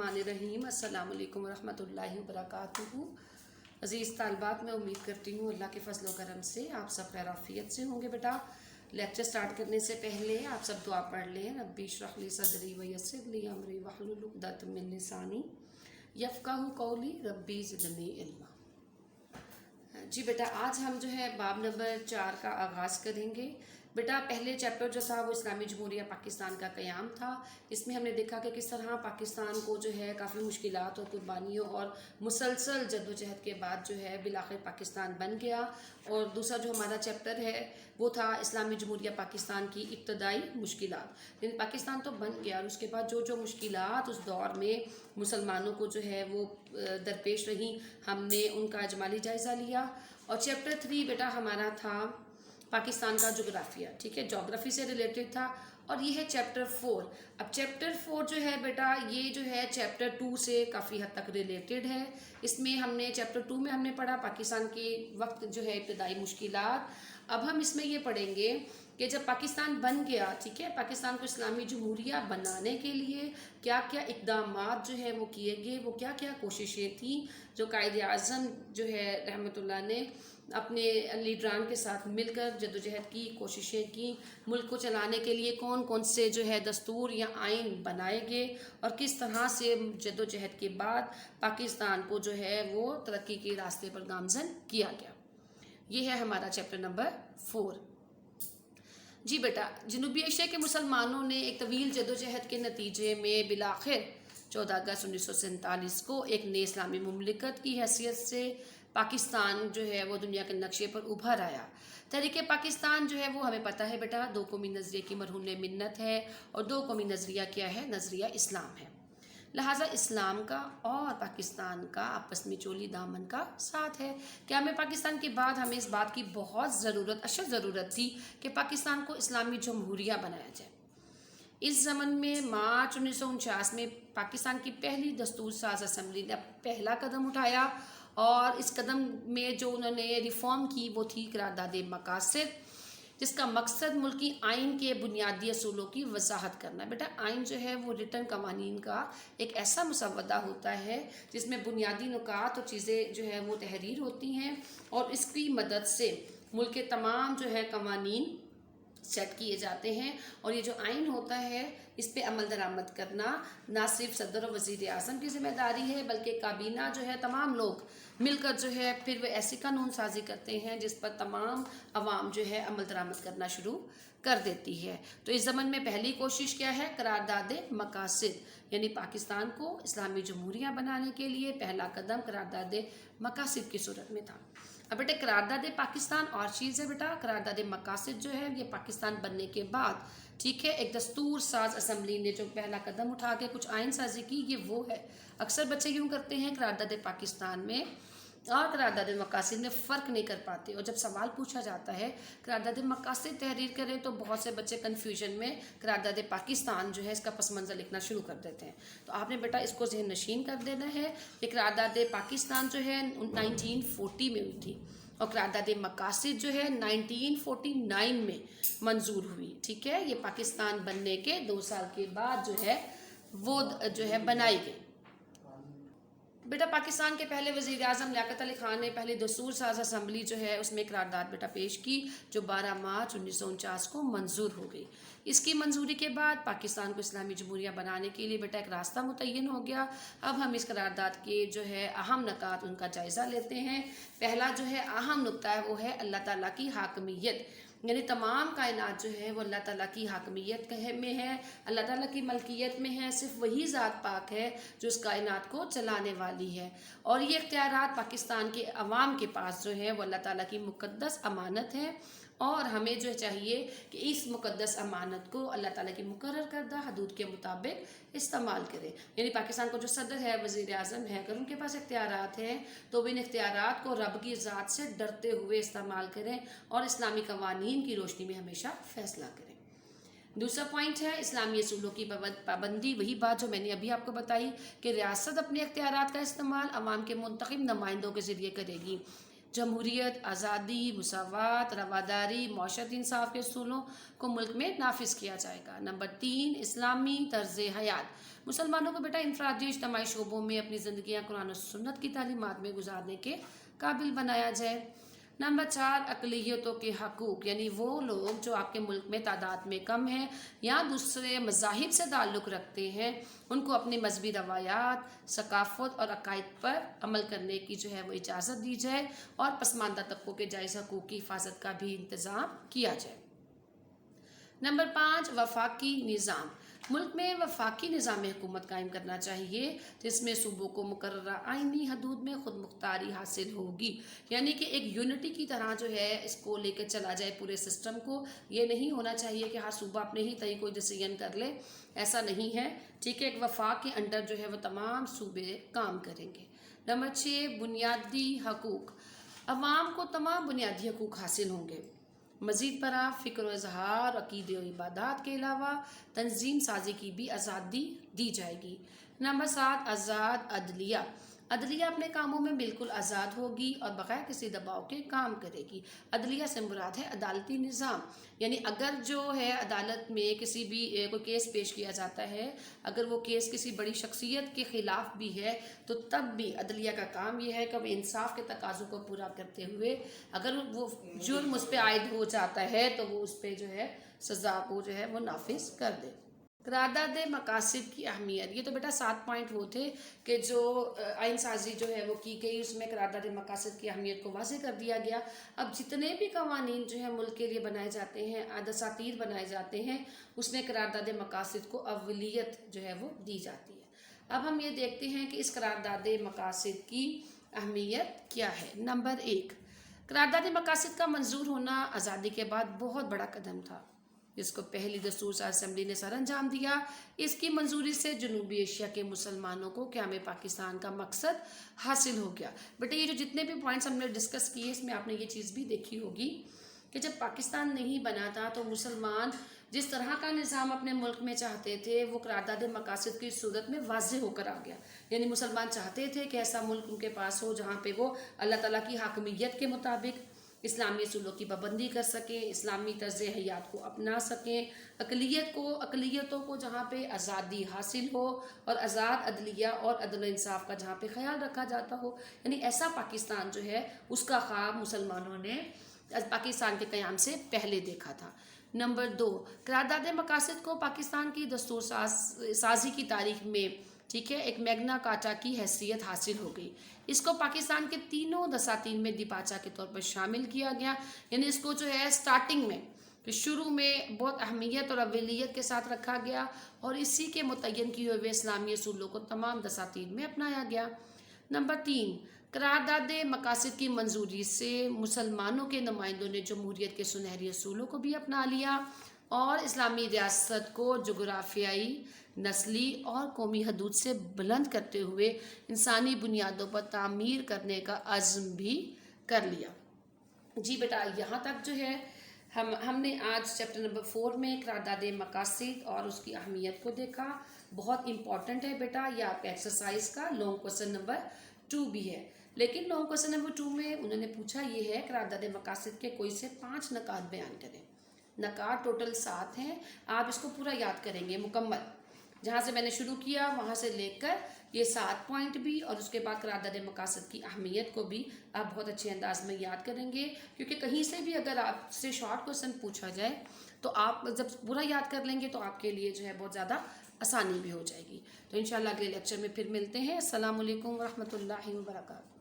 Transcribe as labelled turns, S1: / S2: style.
S1: बिस्मिल्लाहिर्रहमानिर्रहीम। अस्सलाम वालेकुम वरहमतुल्लाहि वबरकातुहू। अज़ीज़ तालिबात, मैं उम्मीद करती हूँ अल्लाह के फजल व करम से आप सब खैर आफियत से होंगे। बेटा, लेक्चर स्टार्ट करने से पहले आप सब दुआ पढ़ लें। रब्बी इश्रह ली सदरी व यस्सिर ली अमरी वहलुल उक़दतम मिन लिसानी यफ़क़हू क़ौली रब्बी ज़िदनी इल्मा। जी बेटा, आज हम जो है बाब नंबर 4 का आगाज़ करेंगे। बेटा, पहले चैप्टर जो था वो इस्लामी जमहूरिया पाकिस्तान का क़याम था। इसमें हमने देखा कि किस तरह पाकिस्तान को जो है काफ़ी मुश्किलात और कुर्बानियों और मुसलसल जद्दोजहद के बाद जो है बिलाखिर पाकिस्तान बन गया। और दूसरा जो हमारा चैप्टर है वो था इस्लामी जमहूरिया पाकिस्तान की इब्तदाई मुश्किलात। लेकिन पाकिस्तान तो बन गया और उसके बाद जो जो मुश्किलात उस दौर में मुसलमानों को जो है वो दरपेश रहीं, हमने उनका इजमाली जायज़ा लिया। और चैप्टर 3 बेटा हमारा था पाकिस्तान का जोग्राफिया, ठीक है, जोग्राफी से रिलेटेड था। और ये है चैप्टर 4। अब चैप्टर 4 जो है बेटा, ये जो है चैप्टर 2 से काफ़ी हद तक रिलेटेड है। इसमें हमने चैप्टर 2 में हमने पढ़ा पाकिस्तान के वक्त जो है इब्तदाई मुश्किलात। अब हम इसमें ये पढ़ेंगे कि जब पाकिस्तान बन गया, ठीक है, पाकिस्तान को इस्लामी जमहूरिया बनाने के लिए क्या क्या इक़दामात जो है वो किए गए, वो क्या क्या कोशिशें थी जो कायदे आज़म जो है रहमतुल्लाह ने अपने लीडरान के साथ मिलकर जद्दोजहद की कोशिशें की। मुल्क को चलाने के लिए कौन कौन से जो है दस्तूर या आइन बनाए गए और किस तरह से जद्दोजहद के बाद पाकिस्तान को जो है वो तरक्की के रास्ते पर गामज़न किया गया। ये है हमारा चैप्टर नंबर 4। जी बेटा, जनूबी एशिया के मुसलमानों ने एक तवील जद्दोजहद के नतीजे में बिलाखिर 14 अगस्त 1947 को एक नई इस्लामी मुमलिकत की हैसियत से पाकिस्तान जो है वो दुनिया के नक्शे पर उभर आया। तहरीक पाकिस्तान जो है वो हमें पता है बेटा, दो कौमी नज़रिए की मरहून मिन्नत है। और दो कौमी नज़रिया क्या है? नज़रिया इस्लाम है। लिहाजा इस्लाम का और पाकिस्तान का आपस में चोली दामन का साथ है। क्या हमें पाकिस्तान के बाद हमें इस बात की बहुत ज़रूरत, अशद ज़रूरत थी कि पाकिस्तान को इस्लामी जमहूरिया बनाया जाए। इस ज़मन में मार्च 1949 में पाकिस्तान की पहली दस्तूर साज असम्बली ने पहला कदम उठाया। और इस कदम में जो उन्होंने रिफॉर्म की वो थी करारदाद मकासद, जिसका मकसद मुल्की आइन के बुनियादी असूलों की वजाहत करना। बेटा, आइन जो है वो रिटर्न कवानीन का एक ऐसा मुसवदा होता है जिसमें बुनियादी नुकात और चीज़ें जो है वो तहरीर होती हैं और इसकी मदद से मुल्क के तमाम जो है कवानीन सेट किए जाते हैं। और ये जो आइन होता है इस पे अमल दरामद करना ना सिर्फ सदर और वज़ीर आज़म की ज़िम्मेदारी है, बल्कि काबीना जो है तमाम लोग मिलकर जो है फिर वो ऐसी कानून साजी करते हैं जिस पर तमाम अवाम जो है अमल दरामद करना शुरू कर देती है। तो इस ज़मन में पहली कोशिश क्या है? करारदाद मकासद, यानी पाकिस्तान को इस्लामी जमहूरिया बनाने के लिए पहला कदम करारदाद मकासद की सूरत में था। अब बेटे, करारदाद पाकिस्तान और चीज़ है बेटा। करारदाद मकासद जो है ये पाकिस्तान बनने के बाद, ठीक है, एक दस्तूर साज असम्बली ने जो पहला कदम उठा के कुछ आइन साजी की, ये वो है। अक्सर बच्चे यूँ करते हैं करारदाद पाकिस्तान में और करारदाद मकासद में फ़र्क नहीं कर पाते। और जब सवाल पूछा जाता है करारदाद मकासद तहरीर करें तो बहुत से बच्चे कन्फ्यूजन में करारदाद पाकिस्तान जो है इसका पस मंज़र लिखना शुरू कर देते हैं। तो आपने बेटा इसको ज़हन नशीन कर देना है कि करारदाद पाकिस्तान जो है 1940 में हुई थी और करारदाद मकासद जो है 1949 में मंजूर हुई। ठीक है, ये पाकिस्तान बनने के 2 साल के बाद जो है वो जो है बनाई गई। बेटा, पाकिस्तान के पहले वज़ीर आज़म लियाकत अली ख़ान ने पहली दस्तूर साज असम्बली जो है उसमें करारदाद बेटा पेश की, जो 12 मार्च 1949 को मंजूर हो गई। इसकी मंजूरी के बाद पाकिस्तान को इस्लामी जमहूरिया बनाने के लिए बेटा एक रास्ता मुतय्यन हो गया। अब हम इस करारदाद के जो है अहम नकात उनका जायज़ा लेते हैं। पहला जो है अहम नुक्ता है वो है अल्लाह ताला की हाकमियत, यानी तमाम कायनात जो है वो अल्लाह ताला की हाकमियत में है, अल्लाह ताला की मलकियत में है। सिर्फ वही ज़ात पाक है जो इस कायनात को चलाने वाली है। और ये इख्तियारात पाकिस्तान के अवाम के पास जो है वो अल्लाह ताला की मुक़द्दस अमानत है। और हमें जो चाहिए कि इस मुक़द्दस अमानत को अल्लाह ताला की मुकर्रर करदा हदूद के मुताबिक इस्तेमाल करें। यानी पाकिस्तान को जो सदर है, वज़ीर आज़म है, अगर उनके पास इख्तियारात हैं तो इन इख्तियारात को रब की ज़ात से डरते हुए इस्तेमाल करें और इस्लामी कवानीन की रोशनी में हमेशा फ़ैसला करें। दूसरा पॉइंट है इस्लामी असूलों की पाबंदी। वही बात जो मैंने अभी आपको बताई कि रियासत अपने इख्तियारात का इस्तेमाल अवाम के मुंतखब नुमाइंदों के ज़रिए करेगी। जमहूरियत, आज़ादी, मुसावात, रवादारी, मौशरती इंसाफ के असूलों को मुल्क में नाफिज किया जाएगा। नंबर 3, इस्लामी तर्ज हयात, मुसलमानों को बेटा इनफरादी इज्तमाई शोबों में अपनी ज़िंदगियाँ कुरान और सुन्नत की तालीमात में गुजारने के काबिल बनाया जाए। नंबर 4, अक़लियतों के हकूक़, यानी वो लोग जो आपके मुल्क में तादाद में कम हैं या दूसरे मज़ाहिब से ताल्लुक़ रखते हैं, उनको अपनी मजहबी रवायात, सकाफ़त और अकायद पर अमल करने की जो है वो इजाज़त दी जाए और पसमानदा तबकों के जायज़ हकूक़ की हिफाजत का भी इंतज़ाम किया जाए। नंबर 5, वफाकी निज़ाम, मुल्क में वफाकी निज़ाम हुकूमत कायम करना चाहिए जिसमें सूबों को मुकर्ररा आइनी हदूद में खुद मुख्तारी हासिल होगी, यानी कि एक यूनिटी की तरह जो है इसको लेकर चला जाए पूरे सिस्टम को। ये नहीं होना चाहिए कि हर सूबा अपने ही तय कोई डिसीजन कर ले, ऐसा नहीं है, ठीक है। एक वफाक के अंडर जो है वो तमाम सूबे काम करेंगे। नंबर 6, बुनियादी हकूक़, अवाम को तमाम बुनियादी हकूक़ हासिल होंगे। मज़ीद बरा फ़िक्र व इज़हार, अक़ीदे और इबादत के अलावा तंजीम साजी की भी आज़ादी दी जाएगी। नंबर 7, आज़ाद अदलिया, अदलिया अपने कामों में बिल्कुल आज़ाद होगी और बग़ैर किसी दबाव के काम करेगी। अदलिया से मुराद है अदालती निज़ाम, यानी अगर जो है अदालत में किसी भी कोई केस पेश किया जाता है, अगर वो केस किसी बड़ी शख्सियत के ख़िलाफ़ भी है तो तब भी अदलिया का काम यह है कि वो इंसाफ के तकाज़ों को पूरा करते हुए अगर वो जुर्म उस पर आयद हो जाता है तो वो उस पर जो है सज़ा को जो है वो नाफिज कर दे। करारदाद मकासद की अहमियत, ये तो बेटा 7 पॉइंट वो थे कि जो आइन साजी जो है वो की गई, उसमें करारदाद मकासद की अहमियत को वाज़ेह कर दिया गया। अब जितने भी कवानीन जो है मुल्क के लिए बनाए जाते हैं, दसातीर बनाए जाते हैं, उसमें करारदाद मकासद को अव्वलियत जो है वो दी जाती है। अब हम ये देखते हैं कि इस करारदाद मकासद की अहमियत क्या है। नंबर 1, करारदाद मकासद का मंजूर होना आज़ादी के बाद बहुत बड़ा कदम था, जिसको पहली दस्तूर साज़ असम्बली ने सर अंजाम दिया। इसकी मंजूरी से जनूबी एशिया के मुसलमानों को क़याम पाकिस्तान का मकसद हासिल हो गया। बेटा ये जो जितने भी पॉइंट्स हमने डिस्कस किए इसमें आपने ये चीज़ भी देखी होगी कि जब पाकिस्तान नहीं बना था तो मुसलमान जिस तरह का निज़ाम अपने मुल्क में चाहते थे वो करारदाद मकासद की सूरत में वाज़ेह होकर आ गया। यानी मुसलमान चाहते थे कि ऐसा मुल्क उनके पास हो जहाँ पे वो अल्लाह ताला की हाकमियत के मुताबिक इस्लामी असूलों की पाबंदी कर सकें, इस्लामी तर्ज हयात को अपना सकें, अक़लियतों को जहाँ पे आज़ादी हासिल हो और आज़ाद अदलिया और अदल इंसाफ का जहाँ पे ख्याल रखा जाता हो। यानी ऐसा पाकिस्तान जो है उसका ख्वाब मुसलमानों ने पाकिस्तान के क़याम से पहले देखा था। नंबर 2, करारदाद मकासद को पाकिस्तान की दस्तूर साजी की तारीख में, ठीक है, एक मैग्ना कार्टा की हैसियत हासिल हो गई। इसको पाकिस्तान के तीनों दसातीर में दिपाचा के तौर पर शामिल किया गया। यानी इसको जो है स्टार्टिंग में कि शुरू में बहुत अहमियत और अव्वलियत के साथ रखा गया और इसी के मुतय्यन किए हुए इस्लामी असूलों को तमाम दसातीर में अपनाया गया। नंबर 3, करारदाद मकासद की मंजूरी से मुसलमानों के नुमाइंदों ने जमहूरियत के सुनहरी असूलों को भी अपना लिया और इस्लामी रियासत को जोग्राफियाई, नस्ली और कौमी हदूद से बुलंद करते हुए इंसानी बुनियादों पर तामीर करने का अज़्म भी कर लिया। जी बेटा, यहाँ तक जो है हमने आज चैप्टर नंबर 4 में करारदाद मकासद और उसकी अहमियत को देखा। बहुत इंपॉर्टेंट है बेटा, यह आपका एक्सरसाइज का लॉन्ग क्वेश्चन नंबर 2 भी है। लेकिन लॉन्ग क्वेश्चन नंबर 2 में उन्होंने पूछा ये है करारदाद मकासद के कोई से 5 नकात बयान करें। नकात टोटल 7 हैं, आप इसको पूरा याद करेंगे मुकम्मल। जहाँ से मैंने शुरू किया वहाँ से लेकर ये 7 पॉइंट भी और उसके बाद करारदाद मकासद की अहमियत को भी आप बहुत अच्छे अंदाज में याद करेंगे, क्योंकि कहीं से भी अगर आपसे शॉर्ट क्वेश्चन पूछा जाए तो आप जब पूरा याद कर लेंगे तो आपके लिए जो है बहुत ज़्यादा आसानी भी हो जाएगी। तो इंशाल्लाह अगले लेक्चर में फिर मिलते हैं। अस्सलामु अलैकुम व रहमतुल्लाहि व बरकातहू।